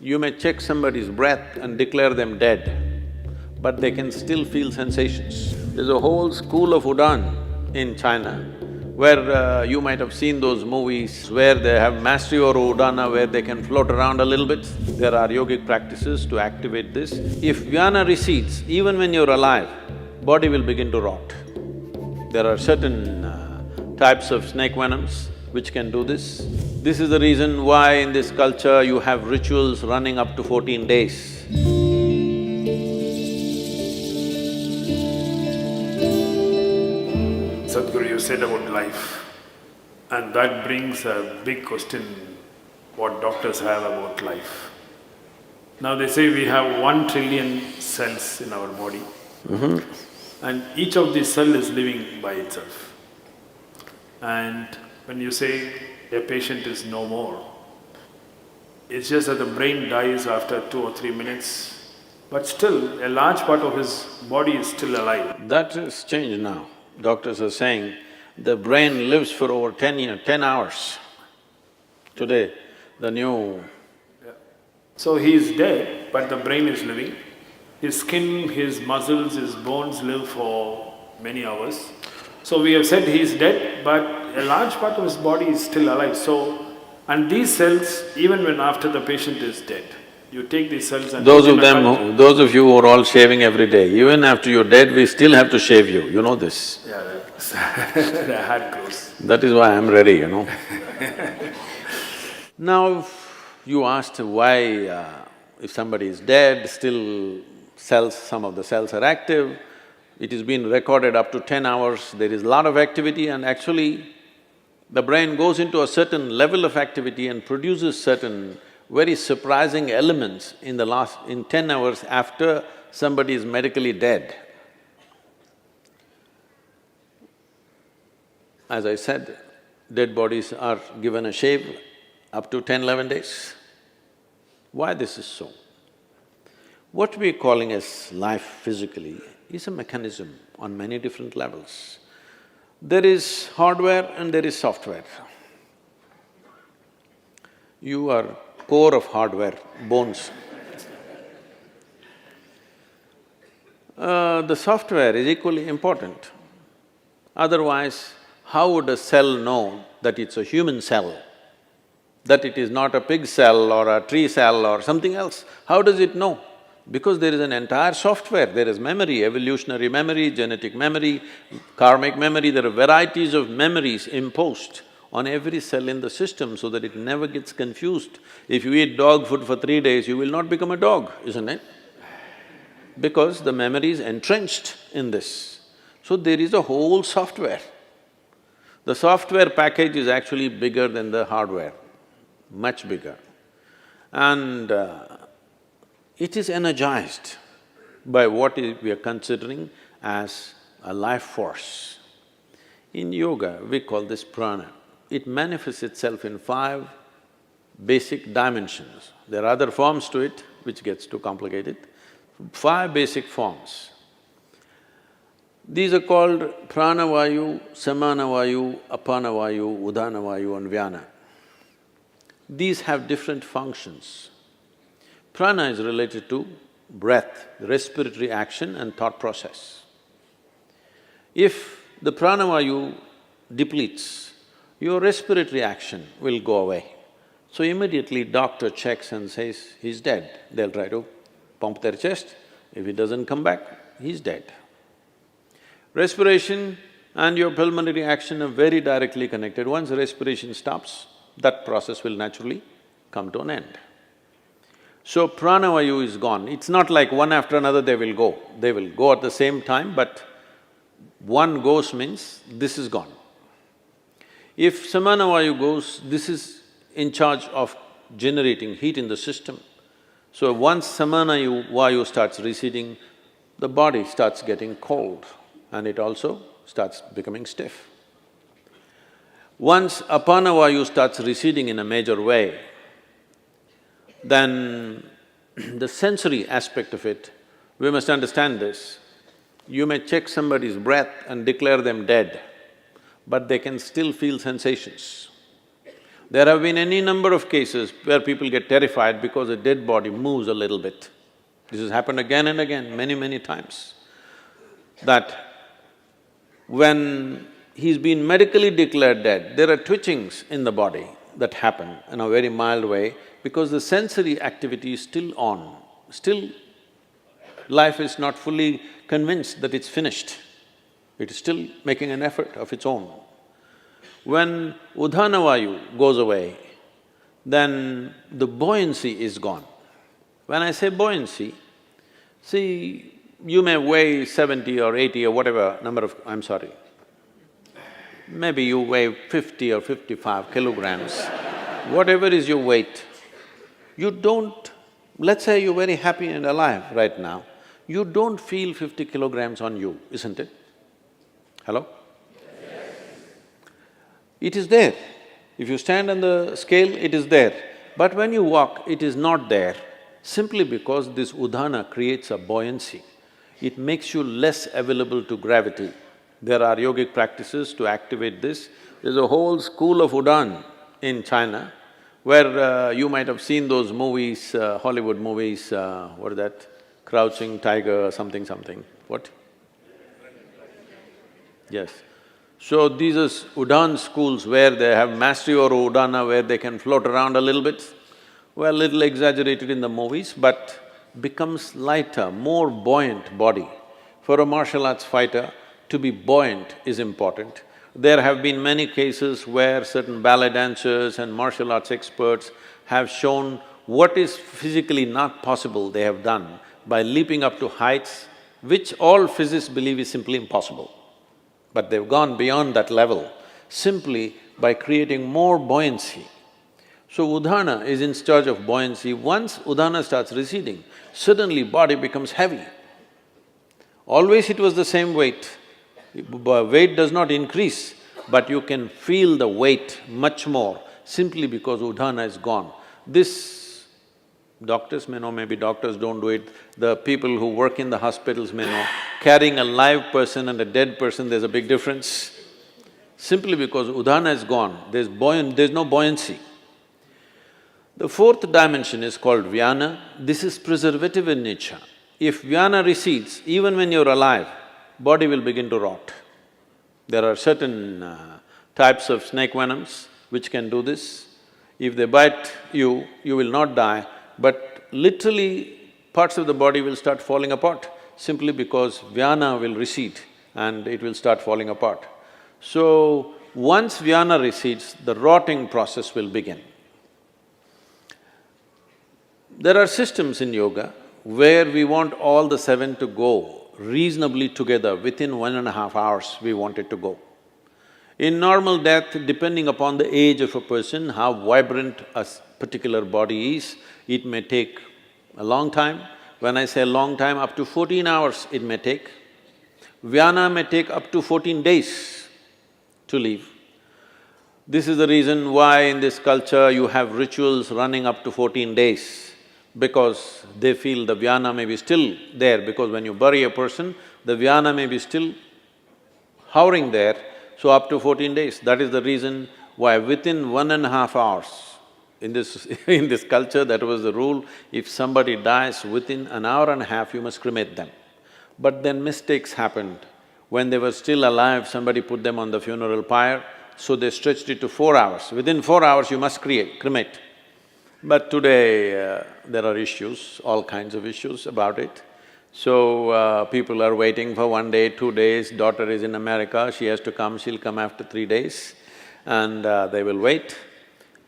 You may check somebody's breath and declare them dead, but they can still feel sensations. There's a whole school of Udan in China, where you might have seen those movies where they have mastery over Udana, where they can float around a little bit. There are yogic practices to activate this. If jnana recedes, even when you're alive, body will begin to rot. There are certain types of snake venoms which can do this. This is the reason why in this culture you have rituals running up to 14 days. Sadhguru, you said about life, and that brings a big question what doctors have about life. Now they say we have 1 trillion cells in our body, and each of these cells is living by itself. And when you say a patient is no more, it's just that the brain dies after 2 or 3 minutes, but still a large part of his body is still alive. That has changed now. Doctors are saying the brain lives for over 10 hours. Today, the new… So he is dead, but the brain is living. His skin, his muscles, his bones live for many hours. So we have said he is dead, but a large part of his body is still alive. So, and these cells, even when after the patient is dead, you take these cells and… Those of you who are all shaving every day, even after you're dead, we still have to shave you, you know this. Yeah, the hair grows. That is why I'm ready, Now, you asked why if somebody is dead, still some of the cells are active. It has been recorded up to 10 hours, there is a lot of activity, and actually the brain goes into a certain level of activity and produces certain very surprising elements in 10 hours after somebody is medically dead. As I said, dead bodies are given a shave up to 10, 11 days. Why this is so? What we're calling as life physically is a mechanism on many different levels. There is hardware and there is software. You are core of hardware, bones. The software is equally important. Otherwise, how would a cell know that it's a human cell? That it is not a pig cell or a tree cell or something else? How does it know? Because there is an entire software, there is memory, evolutionary memory, genetic memory, karmic memory, there are varieties of memories imposed on every cell in the system so that it never gets confused. If you eat dog food for 3 days, you will not become a dog, isn't it? Because the memory is entrenched in this. So there is a whole software. The software package is actually bigger than the hardware, much bigger. And it is energized by what we are considering as a life force. In yoga, we call this prana. It manifests itself in 5 basic dimensions. There are other forms to it, which gets too complicated. 5 basic forms. These are called pranavayu, samanavayu, apanavayu, udanavayu and vyana. These have different functions. Prana is related to breath, respiratory action and thought process. If the pranavayu depletes, your respiratory action will go away. So immediately doctor checks and says, he's dead. They'll try to pump their chest. If it doesn't come back, he's dead. Respiration and your pulmonary action are very directly connected. Once respiration stops, that process will naturally come to an end. So pranavayu is gone. It's not like one after another they will go. They will go at the same time, but one goes means this is gone. If samanavayu goes, this is in charge of generating heat in the system. So once samanavayu starts receding, the body starts getting cold and it also starts becoming stiff. Once apanavayu starts receding in a major way, then the sensory aspect of it, we must understand this. You may check somebody's breath and declare them dead, but they can still feel sensations. There have been any number of cases where people get terrified because a dead body moves a little bit. This has happened again and again, many times. That when he's been medically declared dead, there are twitchings in the body that happen in a very mild way because the sensory activity is still on. Still, life is not fully convinced that it's finished. It is still making an effort of its own. When Udhana Vayu goes away, then the buoyancy is gone. When I say buoyancy, see, you may weigh 70 or 80 or whatever number of… I'm sorry, maybe you weigh 50 or 55 kilograms, whatever is your weight, you don't… Let's say you're very happy and alive right now, you don't feel 50 kilograms on you, isn't it? Hello? Yes. It is there. If you stand on the scale, it is there. But when you walk, it is not there, simply because this udhana creates a buoyancy. It makes you less available to gravity. There are yogic practices to activate this. There's a whole school of Udan in China, where you might have seen those movies, Hollywood movies, what is that? Crouching Tiger, something. What? Yes. So these are Udan schools where they have mastery over Udana, where they can float around a little bit. Well, little exaggerated in the movies, but becomes lighter, more buoyant body. For a martial arts fighter, to be buoyant is important. There have been many cases where certain ballet dancers and martial arts experts have shown what is physically not possible they have done by leaping up to heights which all physicists believe is simply impossible. But they've gone beyond that level simply by creating more buoyancy. So Udhana is in charge of buoyancy. Once Udhana starts receding, suddenly body becomes heavy. Always it was the same weight. Weight does not increase, but you can feel the weight much more simply because Udhana is gone. This, doctors may know, maybe doctors don't do it, the people who work in the hospitals may know, carrying a live person and a dead person, there's a big difference. Simply because Udhana is gone, there's no buoyancy. The fourth dimension is called Vyana. This is preservative in nature. If Vyana recedes, even when you're alive, body will begin to rot. There are certain types of snake venoms which can do this. If they bite you, you will not die, but literally parts of the body will start falling apart simply because Vyana will recede and it will start falling apart. So, once Vyana recedes, the rotting process will begin. There are systems in yoga where we want all the seven to go reasonably together, within 1.5 hours we want it to go. In normal death, depending upon the age of a person, how vibrant a particular body is, it may take a long time. When I say long time, up to 14 hours it may take. Vyana may take up to 14 days to leave. This is the reason why in this culture you have rituals running up to 14 days, because they feel the Vyana may be still there, because when you bury a person, the Vyana may be still hovering there, so up to 14 days. That is the reason why within 1.5 hours, in this culture, that was the rule, if somebody dies within an hour and a half, you must cremate them. But then mistakes happened. When they were still alive, somebody put them on the funeral pyre, so they stretched it to 4 hours. Within 4 hours, you must cremate. But today, there are issues, all kinds of issues about it. So, people are waiting for 1 day, 2 days, daughter is in America, she has to come, she'll come after 3 days, and they will wait.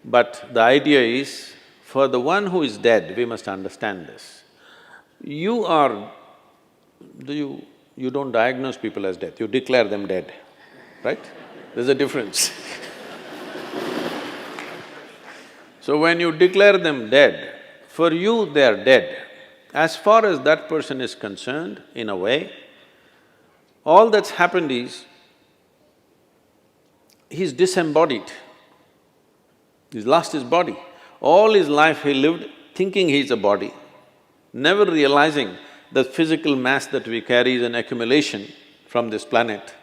But the idea is, for the one who is dead, we must understand this. You don't diagnose people as dead, you declare them dead, right? There's a difference. So when you declare them dead, for you they are dead. As far as that person is concerned, in a way, all that's happened is, he's disembodied. He's lost his body. All his life he lived thinking he's a body, never realizing the physical mass that we carry is an accumulation from this planet.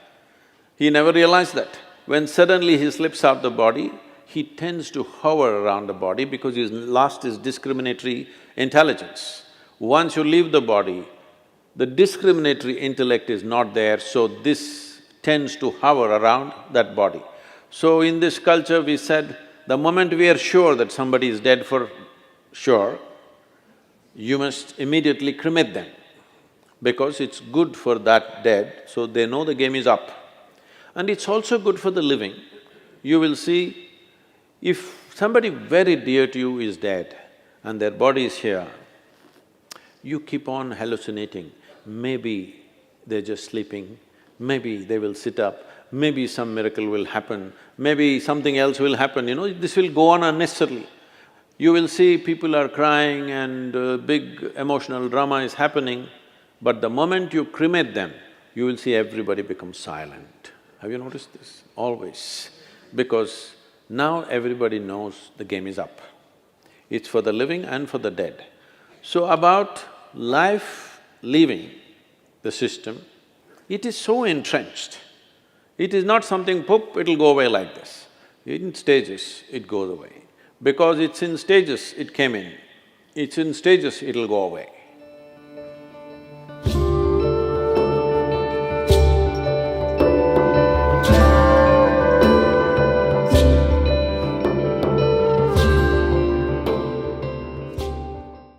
He never realized that. When suddenly he slips out the body, he tends to hover around the body because he's lost his discriminatory intelligence. Once you leave the body, the discriminatory intellect is not there, so this tends to hover around that body. So in this culture we said, the moment we are sure that somebody is dead for sure, you must immediately cremate them, because it's good for that dead, so they know the game is up. And it's also good for the living. You will see, if somebody very dear to you is dead and their body is here, you keep on hallucinating, maybe they're just sleeping, maybe they will sit up, maybe some miracle will happen, maybe something else will happen, this will go on unnecessarily. You will see people are crying and big emotional drama is happening, but the moment you cremate them, you will see everybody become silent. Have you noticed this? Always. Because now everybody knows the game is up. It's for the living and for the dead. So about life leaving the system, it is so entrenched. It is not something, poop, it'll go away like this. In stages, it goes away. Because it's in stages, it came in. It's in stages, it'll go away.